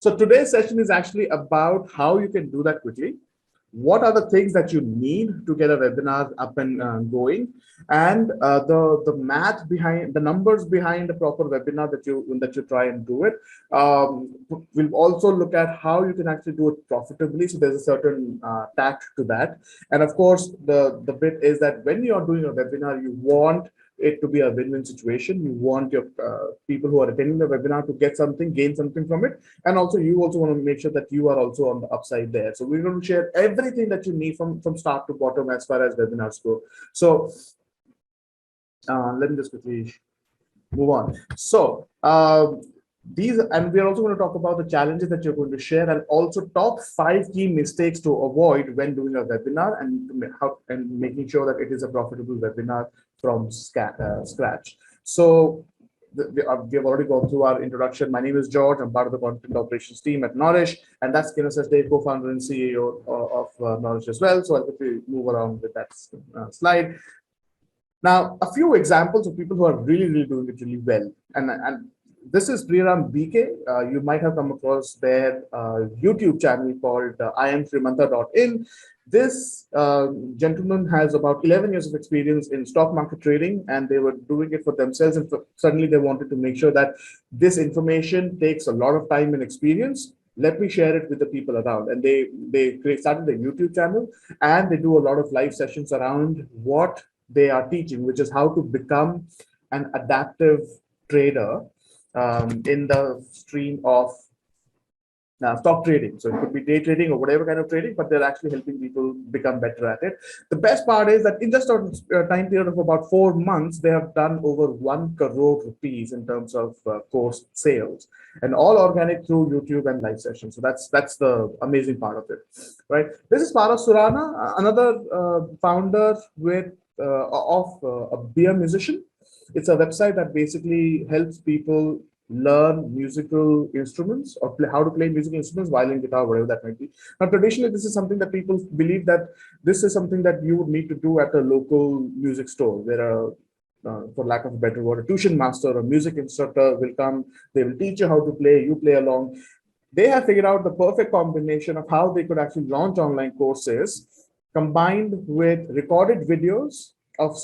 So today's session is actually about how you can do that quickly. What are the things that you need to get a webinar up and going, and the math behind the numbers behind a proper webinar that you try and do it. We'll also look at how you can actually do it profitably. So there's a certain tact to that, and of course the bit is that when you are doing a webinar, you want it to be a win-win situation. You want your people who are attending the webinar to get something, gain something from it, and also you also want to make sure that you are also on the upside there. So we're going to share everything that you need from start to bottom as far as webinars go. So let me just quickly move on. So and we're also going to talk about the challenges that you're going to share, and also top 5 key mistakes to avoid when doing a webinar, and making sure that it is a profitable webinar from scratch. So we have already gone through our introduction. My name is George. I'm part of the content operations team at Knorish, and that's Dave, co-founder and CEO of Knorish as well. So I'll quickly move around with that slide. Now, a few examples of people who are really doing it really well, and this is Priyaram BK. You might have come across their YouTube channel called IamSrimanta.in. This gentleman has about 11 years of experience in stock market trading, and they were doing it for themselves. And suddenly they wanted to make sure that this information takes a lot of time and experience. Let me share it with the people around. And they started a YouTube channel, and they do a lot of live sessions around what they are teaching, which is how to become an adaptive trader in the stream of stock trading. So it could be day trading or whatever kind of trading, but they're actually helping people become better at it. The best part is that in just a time period of about 4 months, they have done over 1 crore rupees in terms of course sales, and all organic through YouTube and live sessions. So that's the amazing part of it, right? This is Paras Surana, another founder of a beer musician. It's a website that basically helps people learn musical instruments, or how to play musical instruments, violin, guitar, whatever that might be. Now, traditionally, this is something that people believe that this is something that you would need to do at a local music store, where for lack of a better word, a tuition master or music instructor will come, they will teach you how to play, you play along. They have figured out the perfect combination of how they could actually launch online courses, combined with recorded videos of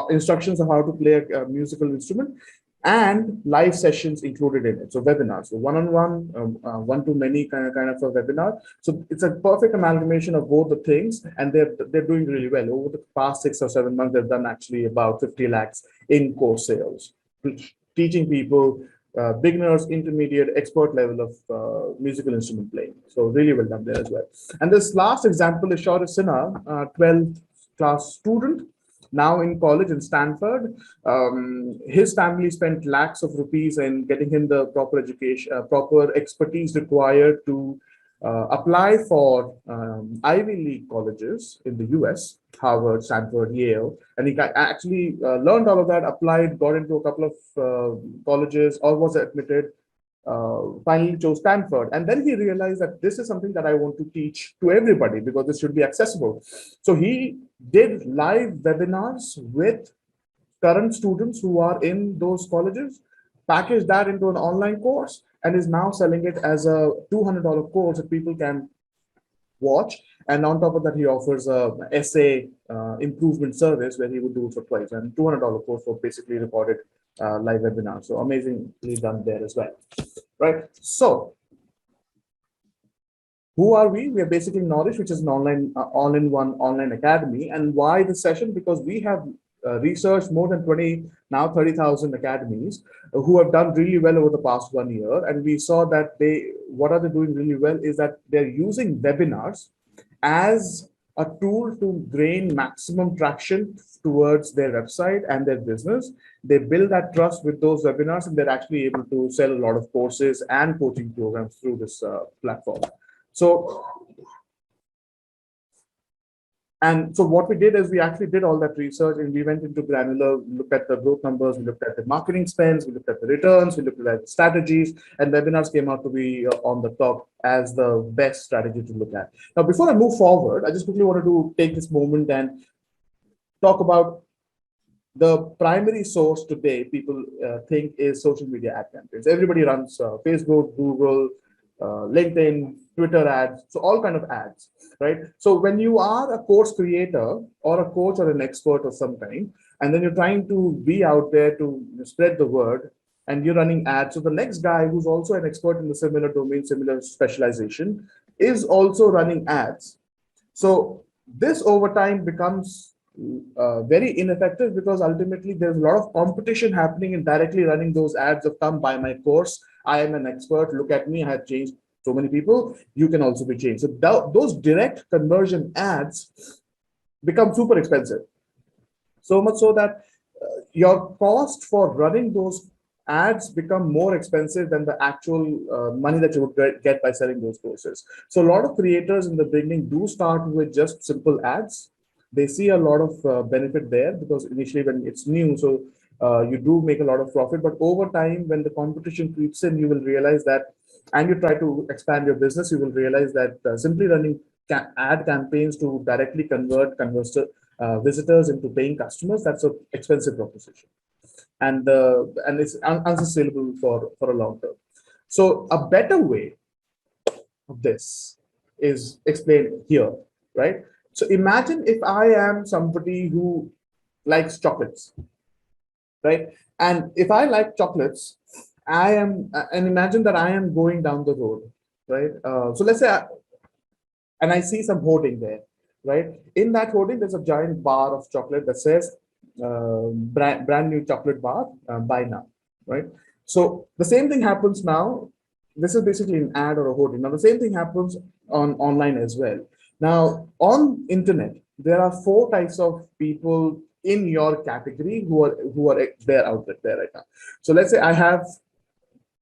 instructions of how to play a musical instrument, and live sessions included in it. So webinars, so one-on-one, one-to-many kind of a webinar. So it's a perfect amalgamation of both the things, and they're doing really well. Over the past 6 or 7 months, they've done actually about 50 lakhs in course sales, teaching people beginners, intermediate, expert level of musical instrument playing. So really well done there as well. And this last example is Shaurya Sinha, 12th class student, now in college in Stanford. His family spent lakhs of rupees in getting him the proper education, proper expertise required to apply for Ivy League colleges in the US, Harvard, Stanford, Yale. And he actually learned all of that, applied, got into a couple of colleges, all was admitted, finally chose Stanford. And then he realized that this is something that I want to teach to everybody, because this should be accessible. So he did live webinars with current students who are in those colleges, packaged that into an online course, and is now selling it as a $200 course that people can watch. And on top of that, he offers a essay improvement service where he would do it for twice, and $200 course for basically recorded live webinar. So amazingly done there as well, right? So who are we? We are basically Knorish, which is an online, all-in-one online academy. And why this session? Because we have researched more than 20, now 30,000 academies who have done really well over the past 1 year. And we saw that what are they doing really well is that they're using webinars as a tool to gain maximum traction towards their website and their business. They build that trust with those webinars, and they're actually able to sell a lot of courses and coaching programs through this platform. So what we did is we actually did all that research, and we went into granular, looked at the growth numbers, we looked at the marketing spends, we looked at the returns, we looked at the strategies, and webinars came out to be on the top as the best strategy to look at. Now, before I move forward, I just quickly wanted to take this moment and talk about the primary source today, people think, is social media ad campaigns. Everybody runs Facebook, Google, LinkedIn, Twitter ads, so all kind of ads, right? So when you are a course creator or a coach or an expert of some kind, and then you're trying to be out there to spread the word, and you're running ads, so the next guy who's also an expert in the similar domain, similar specialization, is also running ads. So this over time becomes very ineffective, because ultimately there's a lot of competition happening in directly running those ads of, come buy my course, I am an expert, look at me, I have changed so many people, you can also be changed. So those direct conversion ads become super expensive. So much so that your cost for running those ads become more expensive than the actual money that you would get by selling those courses. So a lot of creators in the beginning do start with just simple ads. They see a lot of benefit there, because initially when it's new, so you do make a lot of profit. But over time, when the competition creeps in, you will realize that, and you try to expand your business, you will realize that simply running ad campaigns to directly convert visitors into paying customers, that's an expensive proposition, and it's unsustainable for a long term. So a better way of this is explained here, right? So imagine if I am somebody who likes chocolates, right? And if I like chocolates, and imagine that I am going down the road, right? So let's say, and I see some hoarding there, right? In that hoarding, there's a giant bar of chocolate that says brand new chocolate bar, buy now, right? So the same thing happens now. This is basically an ad or a hoarding. Now the same thing happens on online as well. Now on internet, there are 4 types of people in your category who are there out there right now. So let's say I have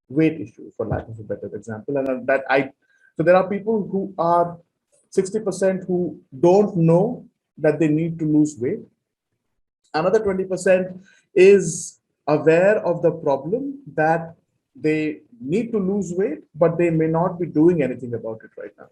weight issues, for lack of a better example, and that I so there are people who are 60% who don't know that they need to lose weight. Another 20% is aware of the problem, that they need to lose weight, but they may not be doing anything about it right now,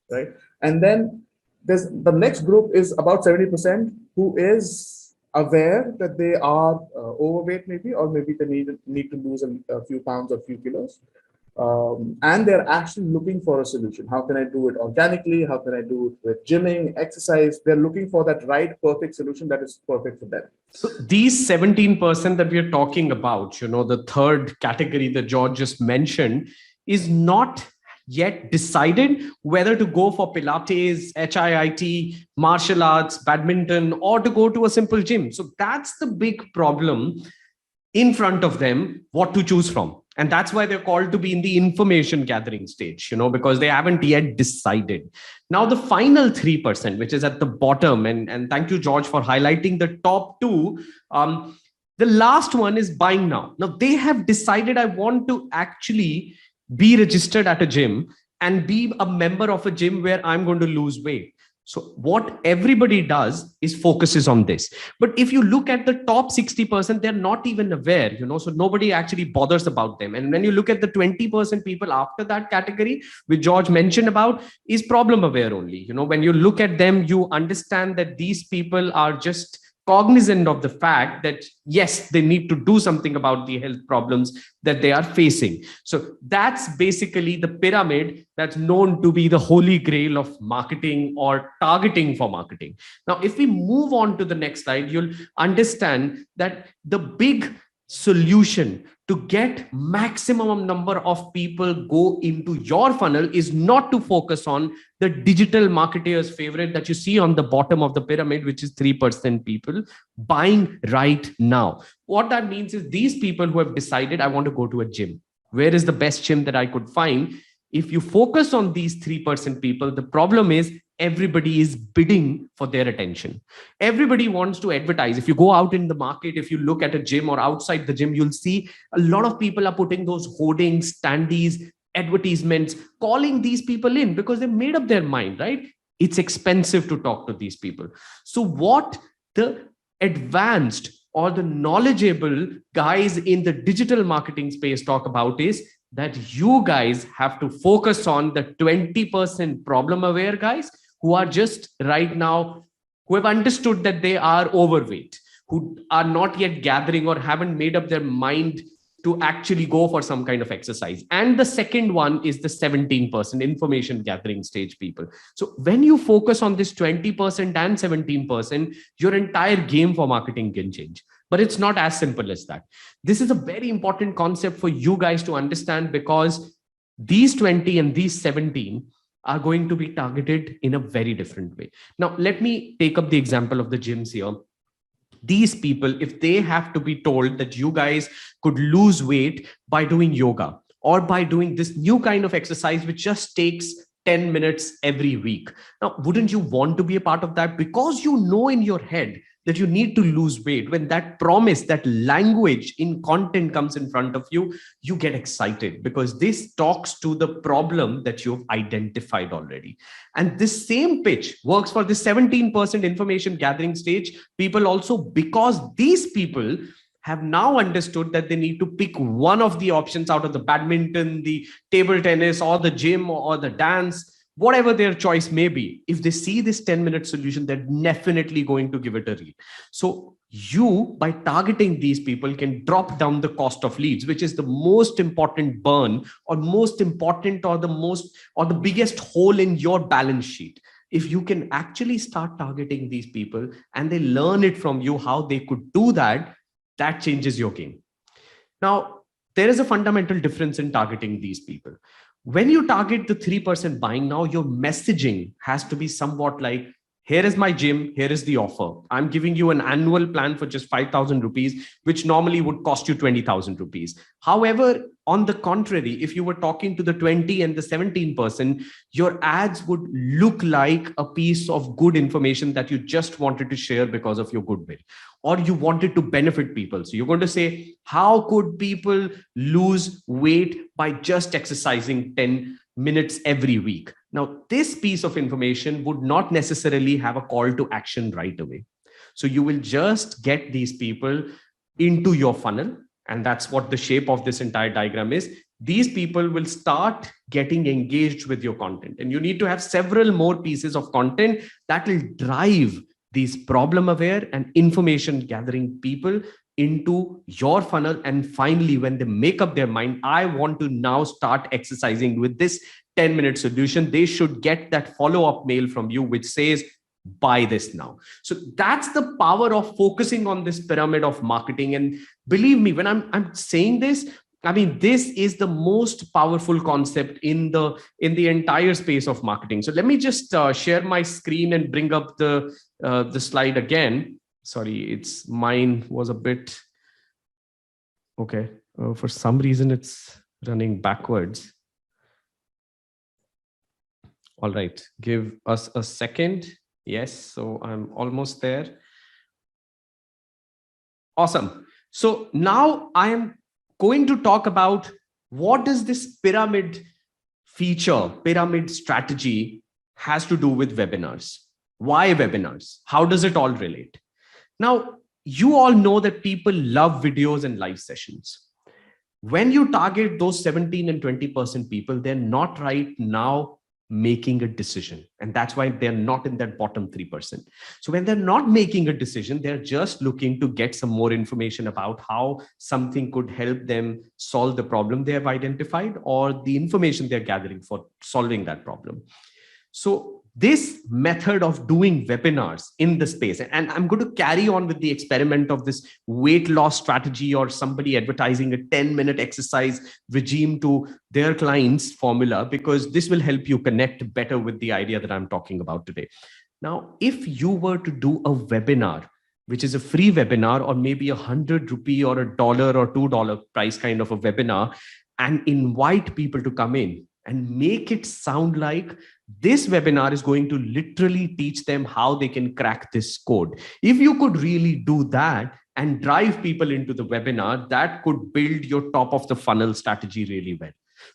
right? And then there's the next group is about 70% who is aware that they are overweight, maybe, or maybe they need to lose a few pounds or few kilos, and they're actually looking for a solution. How can I do it organically? How can I do it with gymming, exercise? They're looking for that right, perfect solution that is perfect for them. So these 17% that we are talking about, the third category that George just mentioned, is not yet decided whether to go for Pilates, HIIT, martial arts, badminton, or to go to a simple gym. So that's the big problem in front of them, what to choose from. And that's why they're called to be in the information gathering stage, because they haven't yet decided. Now, the final 3%, which is at the bottom, and thank you, George, for highlighting the top two. The last one is buying now. Now, they have decided, I want to actually be registered at a gym and be a member of a gym where I'm going to lose weight. So what everybody does is focuses on this. But if you look at the top 60%, they're not even aware, so nobody actually bothers about them. And when you look at the 20% people after that category, which George mentioned about, is problem aware only. When you look at them, you understand that these people are just cognizant of the fact that, yes, they need to do something about the health problems that they are facing. So that's basically the pyramid that's known to be the holy grail of marketing or targeting for marketing. Now, if we move on to the next slide, you'll understand that the big solution to get maximum number of people go into your funnel is not to focus on the digital marketer's favorite that you see on the bottom of the pyramid, which is 3% people buying right now. What that means is these people who have decided, I want to go to a gym. Where is the best gym that I could find? If you focus on these 3% people, the problem is everybody is bidding for their attention. Everybody wants to advertise. If you go out in the market, if you look at a gym or outside the gym, you'll see a lot of people are putting those hoardings, standees, advertisements, calling these people in because they made up their mind, right? It's expensive to talk to these people. So what the advanced or the knowledgeable guys in the digital marketing space talk about is that you guys have to focus on the 20% problem aware guys who are just right now, who have understood that they are overweight, who are not yet gathering or haven't made up their mind to actually go for some kind of exercise. And the second one is the 17% information gathering stage people. So when you focus on this 20% and 17%, your entire game for marketing can change. But it's not as simple as that. This is a very important concept for you guys to understand, because these 20 and these 17 are going to be targeted in a very different way. Now, let me take up the example of the gyms here. These people, if they have to be told that you guys could lose weight by doing yoga or by doing this new kind of exercise, which just takes 10 minutes every week. Now, wouldn't you want to be a part of that? Because you know in your head that you need to lose weight. When that promise, that language in content comes in front of you, you get excited, because this talks to the problem that you've identified already. And this same pitch works for the 17% information gathering stage people also, because these people have now understood that they need to pick one of the options out of the badminton, the table tennis, or the gym, or the dance, whatever their choice may be. If they see this 10-minute solution, they're definitely going to give it a read. So you, by targeting these people, can drop down the cost of leads, which is the most important burn, or most important, or the biggest hole in your balance sheet. If you can actually start targeting these people and they learn it from you how they could do that, that changes your game. Now, there is a fundamental difference in targeting these people. When you target the 3% buying, now your messaging has to be somewhat like, here is my gym, here is the offer. I'm giving you an annual plan for just 5,000 rupees, which normally would cost you 20,000 rupees. However, on the contrary, if you were talking to the 20 and the 17%, your ads would look like a piece of good information that you just wanted to share because of your goodwill, or you wanted to benefit people. So you're going to say, how could people lose weight by just exercising 10 minutes every week? Now, this piece of information would not necessarily have a call to action right away. So you will just get these people into your funnel. And that's what the shape of this entire diagram is. These people will start getting engaged with your content. And you need to have several more pieces of content that will drive these problem aware and information gathering people into your funnel. And finally, when they make up their mind, I want to now start exercising with this 10-minute solution, they should get that follow-up mail from you, which says, buy this now. So that's the power of focusing on this pyramid of marketing. And believe me, when I'm saying this, I mean, this is the most powerful concept in the entire space of marketing. So let me just share my screen and bring up the slide again. Sorry, mine was a bit, okay. For some reason, it's running backwards. All right, give us a second. Yes, so I'm almost there. Awesome. So now I am going to talk about what does this pyramid feature, pyramid strategy has to do with webinars. Why webinars? How does it all relate? Now, you all know that people love videos and live sessions. When you target those 17 and 20% people, they're not right now making a decision. And that's why they're not in that bottom 3%. So when they're not making a decision, they're just looking to get some more information about how something could help them solve the problem they have identified, or the information they're gathering for solving that problem. So this method of doing webinars in the space, and I'm going to carry on with the experiment of this weight loss strategy, or somebody advertising a 10-minute exercise regime to their clients' formula, because this will help you connect better with the idea that I'm talking about today. Now, if you were to do a webinar, which is a free webinar, or maybe ₹100 or $1 or $2 price kind of a webinar, and invite people to come in and make it sound like this webinar is going to literally teach them how they can crack this code. If you could really do that and drive people into the webinar, that could build your top of the funnel strategy really well.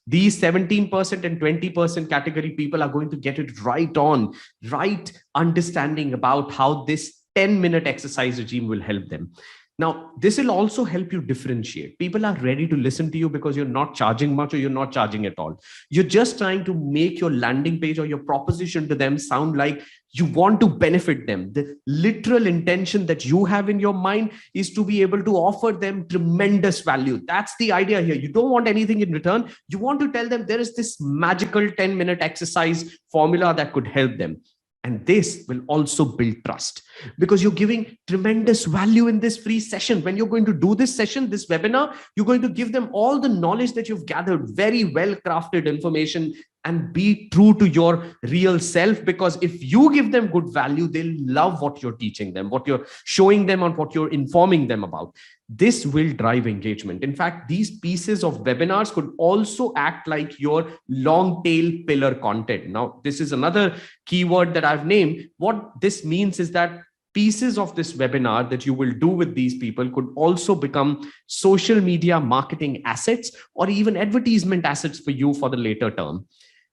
These 17% and 20% category people are going to get it right on, right understanding about how this 10-minute exercise regime will help them. Now, this will also help you differentiate. People are ready to listen to you because you're not charging much or you're not charging at all. You're just trying to make your landing page or your proposition to them sound like you want to benefit them. The literal intention that you have in your mind is to be able to offer them tremendous value. That's the idea here. You don't want anything in return. You want to tell them there is this magical 10-minute exercise formula that could help them. And this will also build trust because you're giving tremendous value in this free session. When you're going to do this session, this webinar, you're going to give them all the knowledge that you've gathered, very well crafted information, and be true to your real self. Because if you give them good value, they'll love what you're teaching them, what you're showing them, and what you're informing them about. This will drive engagement. In fact, these pieces of webinars could also act like your long tail pillar content. Now, this is another keyword that I've named. What this means is that pieces of this webinar that you will do with these people could also become social media marketing assets or even advertisement assets for you for the later term.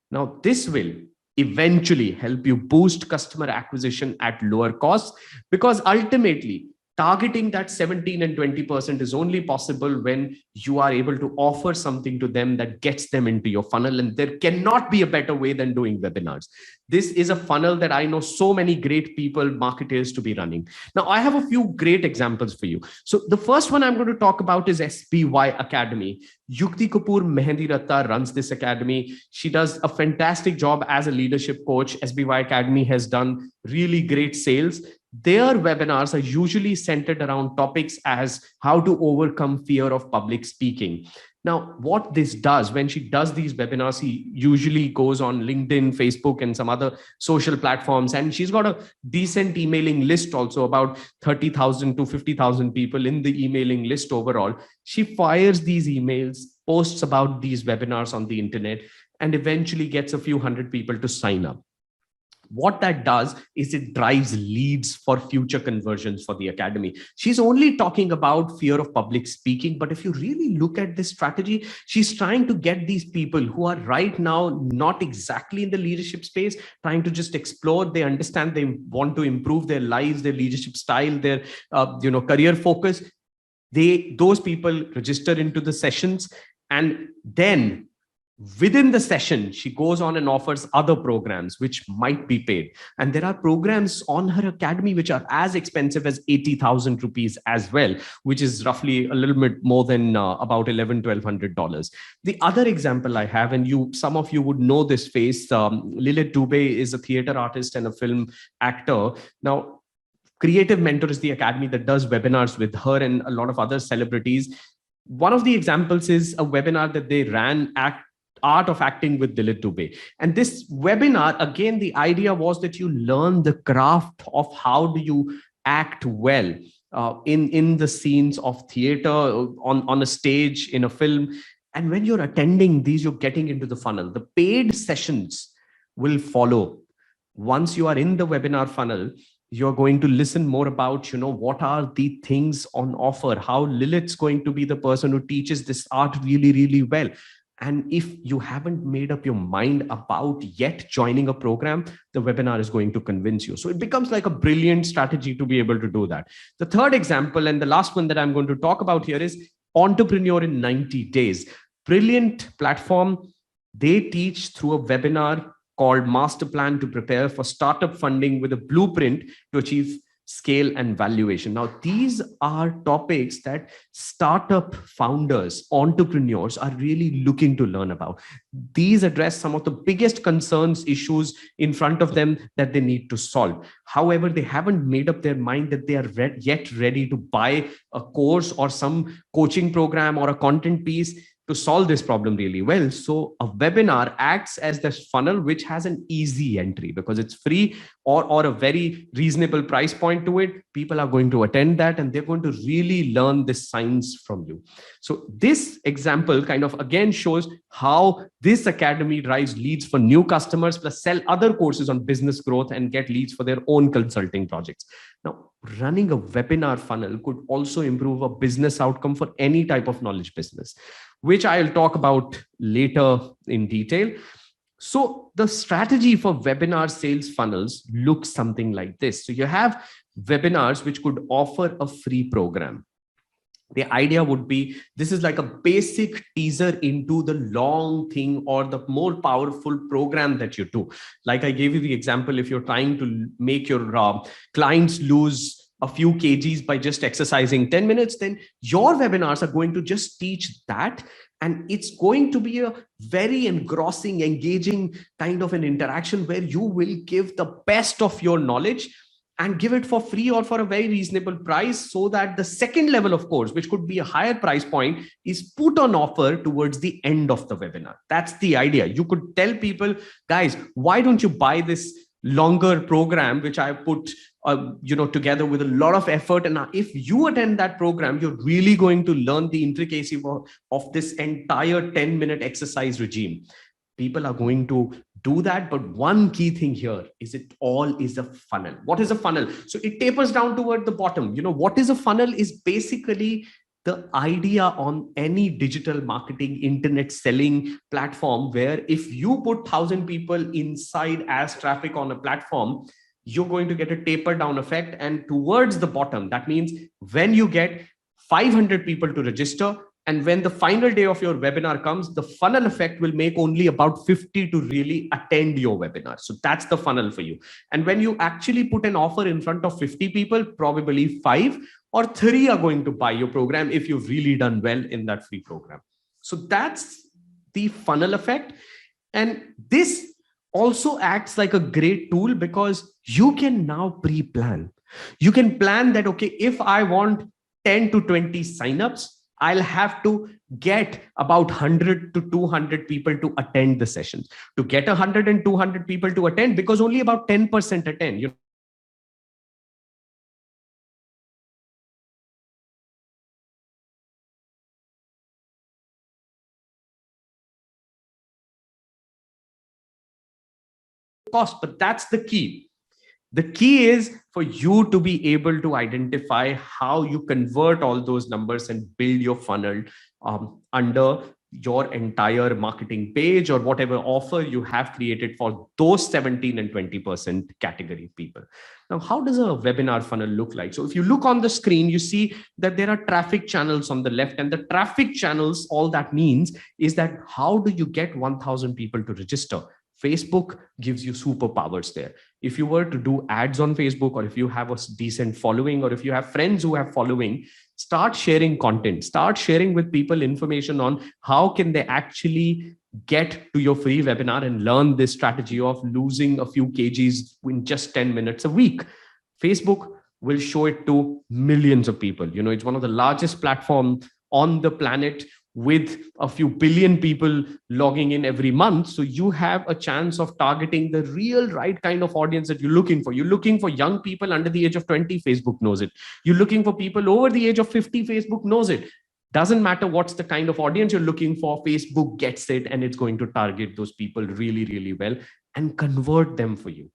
Now, this will eventually help you boost customer acquisition at lower costs, because ultimately targeting that 17 and 20% is only possible when you are able to offer something to them that gets them into your funnel. And there cannot be a better way than doing webinars. This is a funnel that I know so many great people, marketers, to be running. Now, I have a few great examples for you. So the first one I'm going to talk about is Sby Academy. Yukti Kapoor Mehendi Ratta runs this academy. She does a fantastic job as a leadership coach. Sby Academy has done really great sales. Their webinars are usually centered around topics as how to overcome fear of public speaking. Now, what this does, when she does these webinars, he usually goes on LinkedIn, Facebook, and some other social platforms. And she's got a decent emailing list also, about 30,000 to 50,000 people in the emailing list overall. She fires these emails, posts about these webinars on the internet, and eventually gets a few hundred people to sign up. What that does is it drives leads for future conversions for the academy. She's only talking about fear of public speaking, but if you really look at this strategy, she's trying to get these people who are right now not exactly in the leadership space, trying to just explore. They understand they want to improve their lives, their leadership style, their career focus. Those people register into the sessions, and then within the session, she goes on and offers other programs which might be paid. And there are programs on her academy which are as expensive as 80,000 rupees as well, which is roughly a little bit more than about $1,100. The other example I have, and some of you would know this face, Lilith Dubey is a theater artist and a film actor. Now, Creative Mentor is the academy that does webinars with her and a lot of other celebrities. One of the examples is a webinar that they ran, Art of Acting with Lilith Dubey. And this webinar, again, the idea was that you learn the craft of how do you act well in the scenes of theater, on a stage, in a film. And when you're attending these, you're getting into the funnel. The paid sessions will follow. Once you are in the webinar funnel, you're going to listen more about, what are the things on offer, how Lilith's going to be the person who teaches this art really, really well. And if you haven't made up your mind about yet joining a program, the webinar is going to convince you. So it becomes like a brilliant strategy to be able to do that. The third example, and the last one that I'm going to talk about here, is Entrepreneur in 90 Days. Brilliant platform. They teach through a webinar called Master Plan to Prepare for Startup Funding with a Blueprint to Achieve Scale and Valuation. Now, these are topics that startup founders, entrepreneurs are really looking to learn about. These address some of the biggest concerns, issues in front of them that they need to solve. However, they haven't made up their mind that they are yet ready to buy a course or some coaching program or a content piece to solve this problem really well. So a webinar acts as the funnel, which has an easy entry because it's free or a very reasonable price point to it. People are going to attend that and they're going to really learn this science from you. So this example kind of again shows how this academy drives leads for new customers, plus sell other courses on business growth and get leads for their own consulting projects. Now, running a webinar funnel could also improve a business outcome for any type of knowledge business, which I'll talk about later in detail. So the strategy for webinar sales funnels looks something like this. So you have webinars which could offer a free program. The idea would be, this is like a basic teaser into the long thing or the more powerful program that you do. Like I gave you the example, if you're trying to make your clients lose a few kgs by just exercising 10 minutes, then your webinars are going to just teach that. And it's going to be a very engrossing, engaging kind of an interaction where you will give the best of your knowledge and give it for free or for a very reasonable price, so that the second level of course, which could be a higher price point, is put on offer towards the end of the webinar. That's the idea. You could tell people, guys, why don't you buy this longer program which I put together with a lot of effort, and if you attend that program, you're really going to learn the intricacy of this entire 10-minute exercise regime. People are going to do that. But one key thing here is, it all is a funnel. What is a funnel? So it tapers down toward the bottom. What is a funnel is basically the idea on any digital marketing, internet selling platform, where if you put 1,000 people inside as traffic on a platform, you're going to get a taper down effect. And towards the bottom, that means when you get 500 people to register, and when the final day of your webinar comes, the funnel effect will make only about 50 to really attend your webinar. So that's the funnel for you. And when you actually put an offer in front of 50 people, probably 5 or 3 are going to buy your program if you've really done well in that free program. So that's the funnel effect. And this also acts like a great tool, because you can now pre-plan. You can plan that, okay, if I want 10 to 20 signups, I'll have to get about 100 to 200 people to attend the sessions. To get 100 and 200 people to attend, because only about 10% attend. Cost, but that's the key. The key is for you to be able to identify how you convert all those numbers and build your funnel under your entire marketing page or whatever offer you have created for those 17 and 20% category people. Now, how does a webinar funnel look like? So if you look on the screen, you see that there are traffic channels on the left, and the traffic channels, all that means is that how do you get 1,000 people to register? Facebook gives you superpowers there. If you were to do ads on Facebook, or if you have a decent following, or if you have friends who have following, start sharing content, start sharing with people information on how can they actually get to your free webinar and learn this strategy of losing a few kgs in just 10 minutes a week. Facebook will show it to millions of people. It's one of the largest platforms on the planet, with a few billion people logging in every month. So you have a chance of targeting the real right kind of audience that you're looking for. You're looking for young people under the age of 20, Facebook knows it. You're looking for people over the age of 50, Facebook knows it. Doesn't matter what's the kind of audience you're looking for, Facebook gets it, and it's going to target those people really, really well and convert them for you.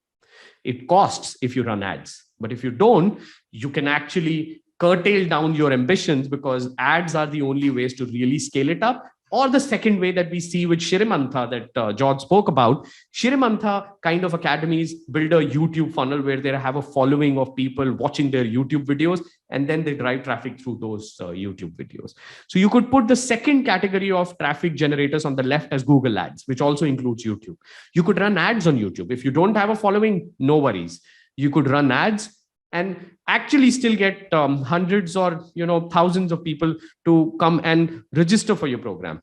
It costs if you run ads, but if you don't, you can actually curtail down your ambitions, because ads are the only ways to really scale it up. Or the second way that we see with Shirimantha that George spoke about, Shirimantha kind of academies build a YouTube funnel where they have a following of people watching their YouTube videos, and then they drive traffic through those YouTube videos. So you could put the second category of traffic generators on the left as Google Ads, which also includes YouTube. You could run ads on YouTube. If you don't have a following, no worries. You could run ads and actually still get hundreds or thousands of people to come and register for your program.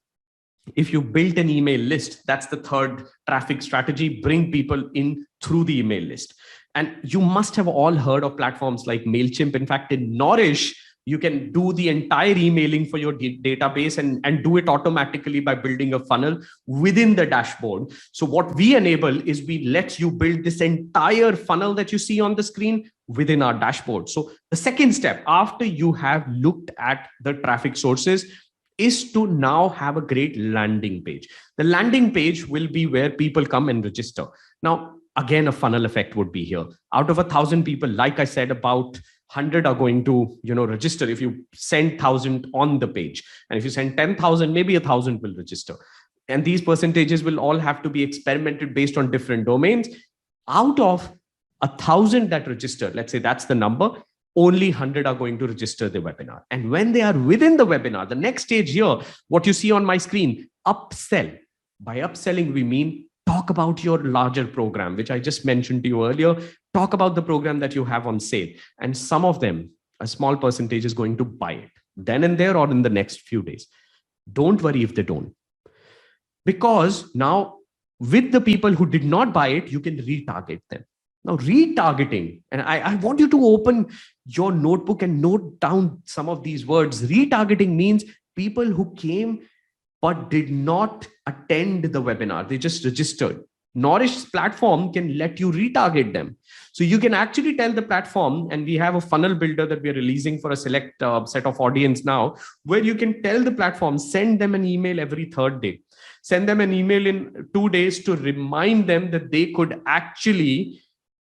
If you built an email list, that's the third traffic strategy, bring people in through the email list. And you must have all heard of platforms like MailChimp. In fact, in Knorish, you can do the entire emailing for your database and do it automatically by building a funnel within the dashboard. So what we enable is we let you build this entire funnel that you see on the screen within our dashboard. So the second step after you have looked at the traffic sources is to now have a great landing page. The landing page will be where people come and register. Now, again, a funnel effect would be here. Out of 1,000 people, like I said, about 100 are going to register if you send 1,000 on the page. And if you send 10,000, maybe 1,000 will register. And these percentages will all have to be experimented based on different domains. Out of 1,000 that register, let's say that's the number, only 100 are going to register the webinar. And when they are within the webinar, the next stage here, what you see on my screen, upsell. By upselling, we mean talk about your larger program, which I just mentioned to you earlier. Talk about the program that you have on sale. And some of them, a small percentage, is going to buy it then and there or in the next few days. Don't worry if they don't. Because now with the people who did not buy it, you can retarget them. Now, retargeting, and I want you to open your notebook and note down some of these words. Retargeting means people who came but did not attend the webinar. They just registered. Knorish's platform can let you retarget them. So you can actually tell the platform, and we have a funnel builder that we're releasing for a select set of audience now, where you can tell the platform, send them an email every third day. Send them an email in 2 days to remind them that they could actually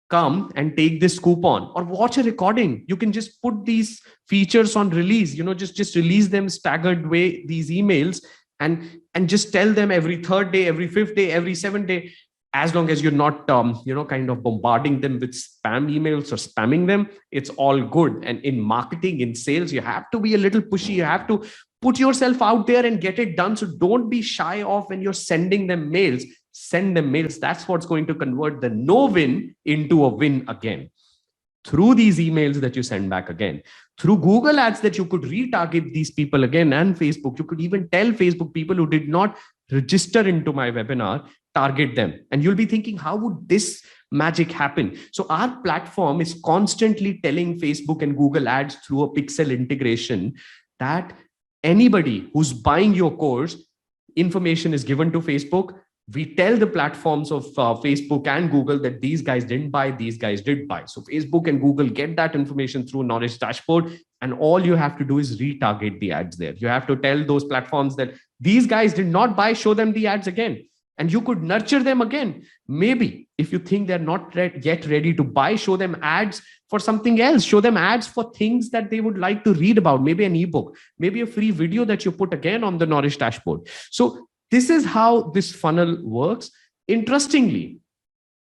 come and take this coupon, or watch a recording. You can just put these features on release, just release them staggered way, these emails, and just tell them every third day, every fifth day, every seventh day, as long as you're not, kind of bombarding them with spam emails or spamming them, it's all good. And in marketing, in sales, you have to be a little pushy. You have to put yourself out there and get it done. So don't be shy off when you're sending them mails. Send them mails. That's what's going to convert the no win into a win again. Through these emails that you send back again, through Google ads that you could retarget these people again, and Facebook, you could even tell Facebook, people who did not register into my webinar, target them. And you'll be thinking, how would this magic happen? So our platform is constantly telling Facebook and Google ads through a pixel integration that anybody who's buying your course, information is given to Facebook. We tell the platforms of Facebook and Google that these guys didn't buy, these guys did buy. So Facebook and Google get that information through Knorish dashboard, and all you have to do is retarget the ads there. You have to tell those platforms that these guys did not buy, show them the ads again. And you could nurture them again. Maybe if you think they're not yet ready to buy, show them ads for something else. Show them ads for things that they would like to read about. Maybe an ebook, maybe a free video that you put again on the Knorish dashboard. So this is how this funnel works. Interestingly,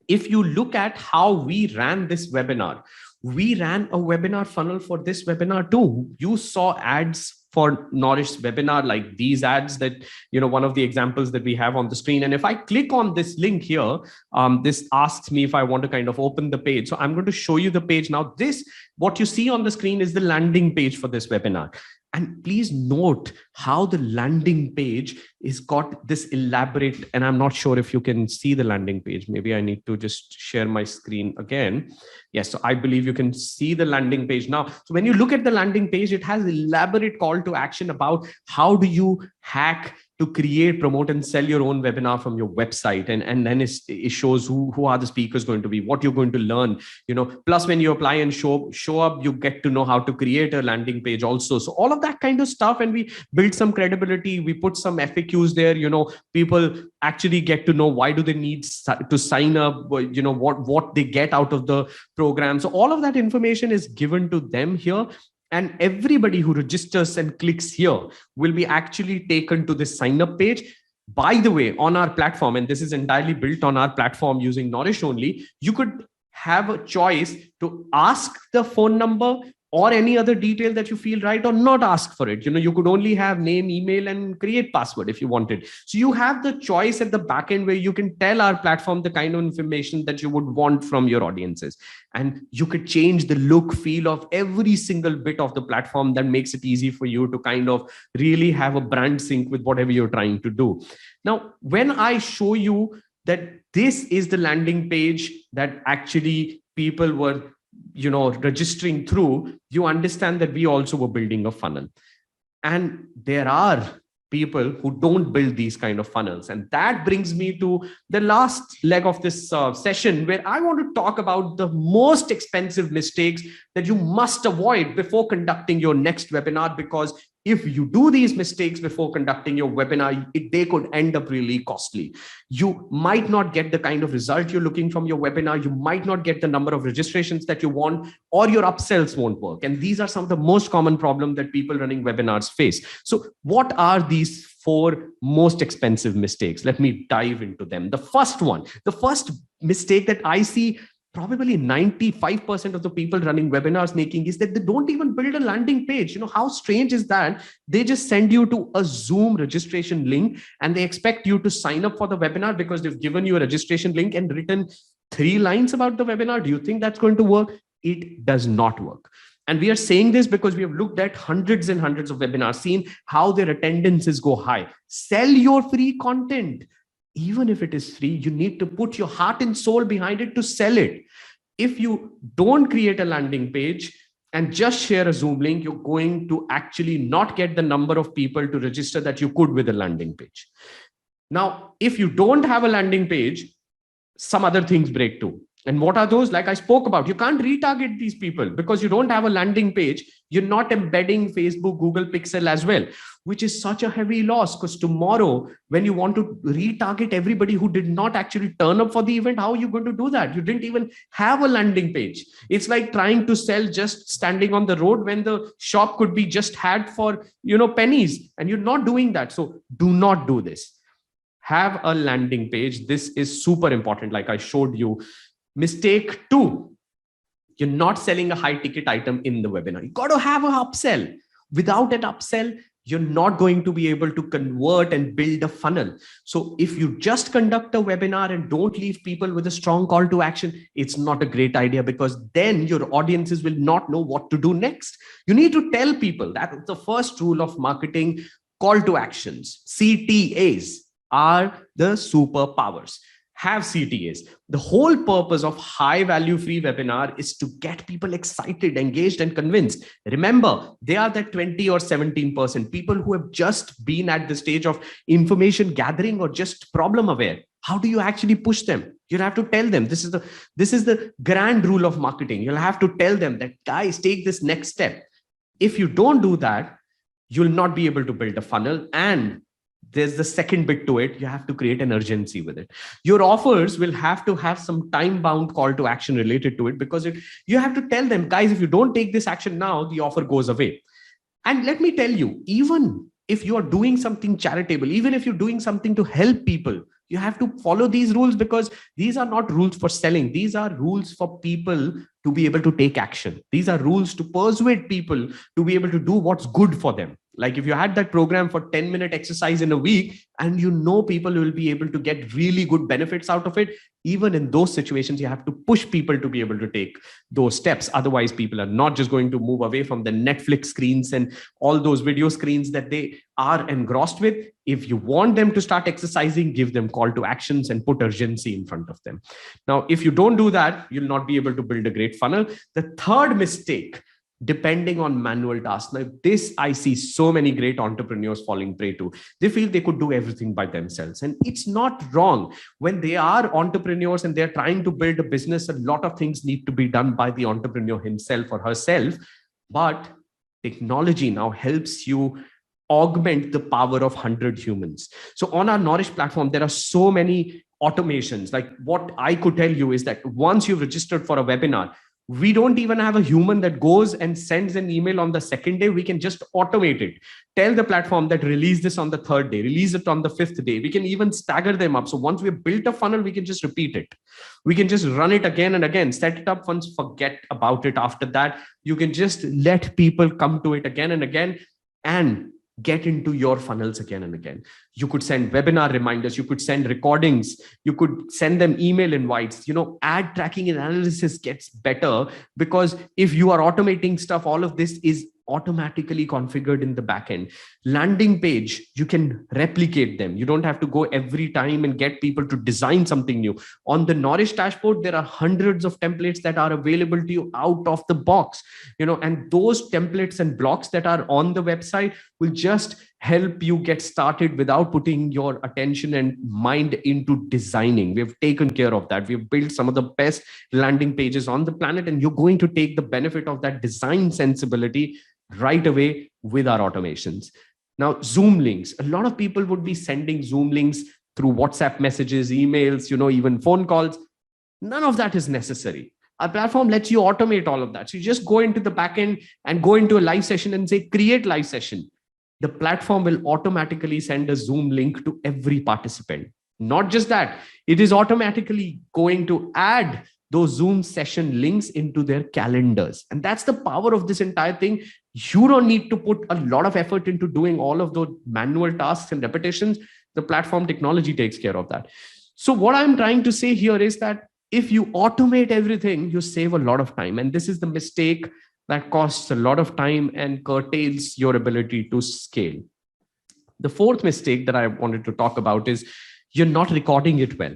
if you look at how we ran this webinar, we ran a webinar funnel for this webinar too. You saw ads for Knorish webinar, like these ads that, one of the examples that we have on the screen. And if I click on this link here, this asks me if I want to kind of open the page. So I'm going to show you the page now. What you see on the screen is the landing page for this webinar. And please note how the landing page is got this elaborate, and I'm not sure if you can see the landing page. Maybe I need to just share my screen again. Yes, so I believe you can see the landing page now. So when you look at the landing page, it has elaborate call to action about how do you hack to create, promote, and sell your own webinar from your website. And then it shows who are the speakers going to be, what you're going to learn, plus when you apply and show up, you get to know how to create a landing page also. So all of that kind of stuff. And we build some credibility. We put some FAQs there, people actually get to know why do they need to sign up, what they get out of the program. So all of that information is given to them here. And everybody who registers and clicks here will be actually taken to this sign up page. By the way, on our platform, and this is entirely built on our platform using Knorish only, you could have a choice to ask the phone number or any other detail that you feel right, or not ask for it. You could only have name, email, and create password if you wanted. So you have the choice at the back end where you can tell our platform the kind of information that you would want from your audiences. And you could change the look, feel of every single bit of the platform. That makes it easy for you to kind of really have a brand sync with whatever you're trying to do. Now, when I show you that this is the landing page that actually people were registering through, you understand that we also were building a funnel. And there are people who don't build these kind of funnels. And that brings me to the last leg of this session, where I want to talk about the most expensive mistakes that you must avoid before conducting your next webinar. Because if you do these mistakes before conducting your webinar, they could end up really costly. You might not get the kind of result you're looking from your webinar. You might not get the number of registrations that you want, or your upsells won't work. And these are some of the most common problems that people running webinars face. So what are these 4 most expensive mistakes? Let me dive into them. The first mistake that I see probably 95% of the people running webinars making is that they don't even build a landing page. How strange is that? They just send you to a Zoom registration link and they expect you to sign up for the webinar because they've given you a registration link and written 3 lines about the webinar. Do you think that's going to work? It does not work. And we are saying this because we have looked at hundreds and hundreds of webinars, seen how their attendances go high. Sell your free content. Even if it is free, you need to put your heart and soul behind it to sell it. If you don't create a landing page and just share a Zoom link, you're going to actually not get the number of people to register that you could with a landing page. Now, if you don't have a landing page, some other things break too. And what are those? Like I spoke about, you can't retarget these people because you don't have a landing page. You're not embedding Facebook, Google Pixel as well, which is such a heavy loss, because tomorrow when you want to retarget everybody who did not actually turn up for the event, how are you going to do that? You didn't even have a landing page. It's like trying to sell just standing on the road when the shop could be just had for, pennies, and you're not doing that. So do not do this. Have a landing page. This is super important. Like I showed you. Mistake 2, you're not selling a high ticket item in the webinar. You got to have an upsell. Without an upsell, you're not going to be able to convert and build a funnel. So if you just conduct a webinar and don't leave people with a strong call to action, it's not a great idea, because then your audiences will not know what to do next. You need to tell people. That's the first rule of marketing. Call to actions, CTAs, are the superpowers. Have CTAs. The whole purpose of high value free webinar is to get people excited, engaged, and convinced. Remember, they are that 20 or 17% people who have just been at the stage of information gathering or just problem aware. How do you actually push them? You have to tell them. This is the grand rule of marketing. You'll have to tell them that, guys, take this next step. If you don't do that, you'll not be able to build a funnel. And there's the second bit to it. You have to create an urgency with it. Your offers will have to have some time-bound call to action related to it, because you have to tell them, guys, if you don't take this action now, the offer goes away. And let me tell you, even if you are doing something charitable, even if you're doing something to help people, you have to follow these rules, because these are not rules for selling. These are rules for people to be able to take action. These are rules to persuade people to be able to do what's good for them. Like if you had that program for 10-minute exercise in a week, and people will be able to get really good benefits out of it, even in those situations, you have to push people to be able to take those steps. Otherwise, people are not just going to move away from the Netflix screens and all those video screens that they are engrossed with. If you want them to start exercising, give them call to actions and put urgency in front of them. Now, if you don't do that, you'll not be able to build a great funnel. The third mistake, depending on manual tasks. Now, this I see so many great entrepreneurs falling prey to. They feel they could do everything by themselves. And it's not wrong. When they are entrepreneurs and they're trying to build a business, a lot of things need to be done by the entrepreneur himself or herself. But technology now helps you augment the power of 100 humans. So on our Knorish platform, there are so many automations. Like what I could tell you is that once you've registered for a webinar, we don't even have a human that goes and sends an email on the second day. We can just automate it. Tell the platform that release this on the third day, release it on the fifth day. We can even stagger them up. So once we've built a funnel, we can just repeat it. We can just run it again and again, set it up once, forget about it after that. You can just let people come to it again and again and get into your funnels again and again. You could send webinar reminders, you could send recordings, you could send them email invites. Ad tracking and analysis gets better, because if you are automating stuff, all of this is automatically configured in the backend. Landing page, you can replicate them. You don't have to go every time and get people to design something new. On the Knorish dashboard, there are hundreds of templates that are available to you out of the box, and those templates and blocks that are on the website will just help you get started without putting your attention and mind into designing. We've taken care of that. We've built some of the best landing pages on the planet, and you're going to take the benefit of that design sensibility right away with our automations. Now, Zoom links. A lot of people would be sending Zoom links through WhatsApp messages, emails, even phone calls. None of that is necessary. Our platform lets you automate all of that. So you just go into the backend and go into a live session and say, create live session. The platform will automatically send a Zoom link to every participant. Not just that, it is automatically going to add those Zoom session links into their calendars. And that's the power of this entire thing. You don't need to put a lot of effort into doing all of those manual tasks and repetitions. The platform technology takes care of that. So what I'm trying to say here is that if you automate everything, you save a lot of time. And this is the mistake that costs a lot of time and curtails your ability to scale. The fourth mistake that I wanted to talk about is you're not recording it well.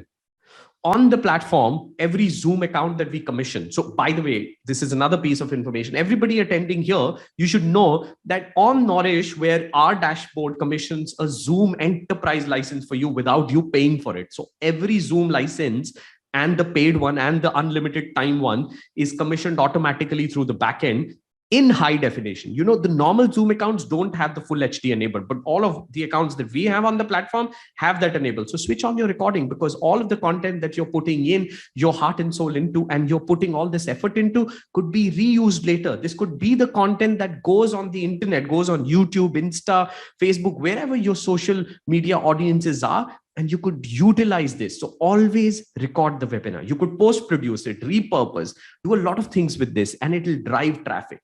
On the platform, every Zoom account that we commission. So by the way, this is another piece of information. Everybody attending here, you should know that on Knorish, where our dashboard commissions a Zoom enterprise license for you without you paying for it. So every Zoom license and the paid one and the unlimited time one is commissioned automatically through the backend in high definition. You know, the normal Zoom accounts don't have the full HD enabled, but all of the accounts that we have on the platform have that enabled. So switch on your recording, because all of the content that you're putting in your heart and soul into, and you're putting all this effort into, could be reused later. This could be the content that goes on the internet, goes on YouTube, Insta, Facebook, wherever your social media audiences are. And you could utilize this. So always record the webinar. You could post produce it, repurpose, do a lot of things with this, and it will drive traffic.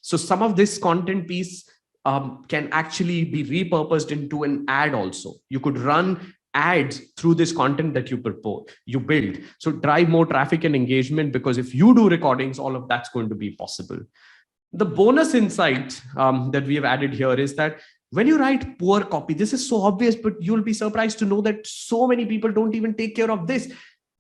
So some of this content piece can actually be repurposed into an ad also. You could run ads through this content that you build. So drive more traffic and engagement, because if you do recordings, all of that's going to be possible. The bonus insight that we have added here is that when you write poor copy, this is so obvious, but you'll be surprised to know that so many people don't even take care of this.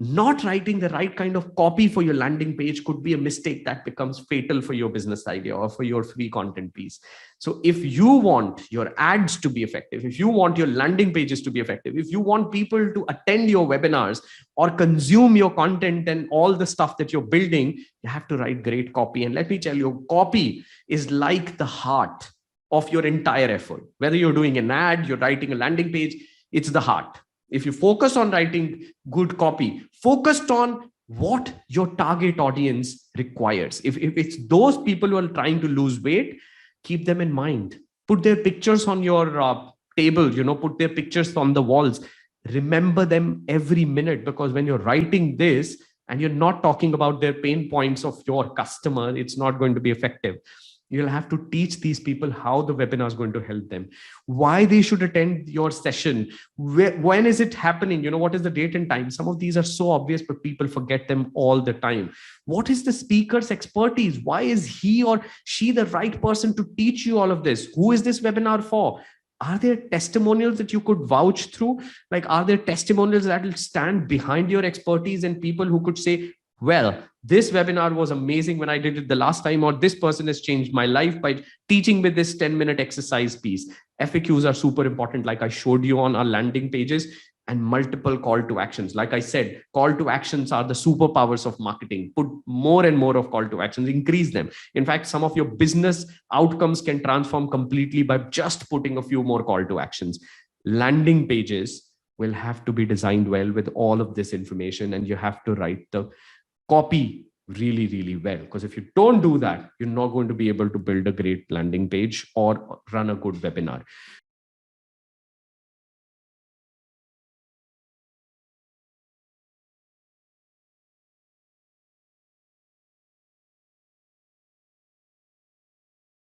Not writing the right kind of copy for your landing page could be a mistake that becomes fatal for your business idea or for your free content piece. So if you want your ads to be effective, if you want your landing pages to be effective, if you want people to attend your webinars or consume your content and all the stuff that you're building, you have to write great copy. And let me tell you, copy is like the heart of your entire effort. Whether you're doing an ad, you're writing a landing page, it's the heart. If you focus on writing good copy, focused on what your target audience requires. If it's those people who are trying to lose weight, keep them in mind. Put their pictures on your table, put their pictures on the walls. Remember them every minute, because when you're writing this and you're not talking about their pain points of your customer, it's not going to be effective. You'll have to teach these people how the webinar is going to help them, why they should attend your session, when is it happening, what is the date and time. Some of these are so obvious, but people forget them all the time. What is the speaker's expertise? Why is he or she the right person to teach you all of this? Who is this webinar for? Are there testimonials that you could vouch through? Like, are there testimonials that will stand behind your expertise and people who could say, well, this webinar was amazing when I did it the last time, or this person has changed my life by teaching me this 10-minute exercise piece. FAQs are super important, like I showed you on our landing pages, and multiple call to actions. Like I said, call to actions are the superpowers of marketing. Put more and more of call to actions, increase them. In fact, some of your business outcomes can transform completely by just putting a few more call to actions. Landing pages will have to be designed well with all of this information, and you have to write the copy really, really well. Because if you don't do that, you're not going to be able to build a great landing page or run a good webinar.